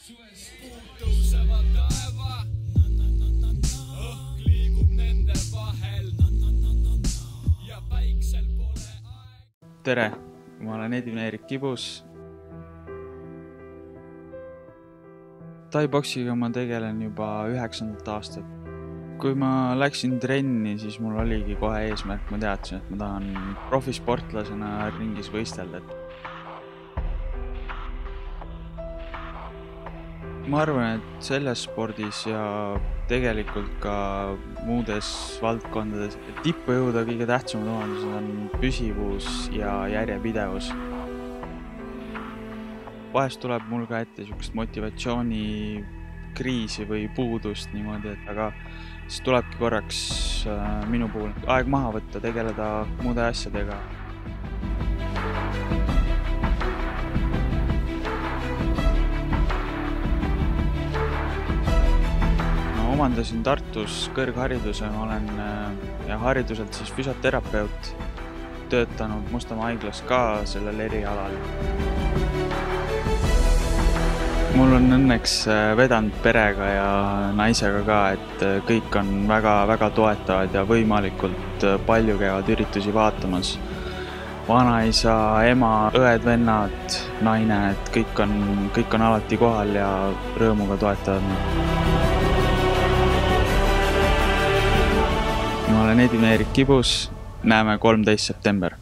Suvest puutusevad taeva, õhk liigub nende vahel ja päiksel pole aeg. Tere, ma olen Edvin-Erik Kibus. Tai-boksiga ma tegelen juba 9. aastat. Kui ma läksin trenni, siis mul oligi kohe eesmärk, ma teadsin, et ma tahan profisportlasena ringis võistelda. Ma arvan, et selles spordis ja tegelikult ka muudes valdkondades tippu jõuda kõige tähtsamad omandused on püsivus ja järjepidevus. Vahest tuleb mul ka ette niisugust motivatsioonikriisi või puudust niimoodi, aga siis tulebki korraks minu puhul aeg maha võtta, tegeleda muude asjadega. Omandasin Tartus kõrghariduse, ma olen hariduselt siis füsioterapeut, töötanud Mustamäe haiglas ka sellel erialal. Mul on õnneks vedanud perega ja naisega ka, et kõik on väga toetavad ja võimalikult palju käivad üritusi vaatamas. Vanaisa, ema, õed, vennad, naine, et kõik on alati kohal ja rõõmuga toetavad. Ma olen Edvin-Erik Kibus, näeme 13. september.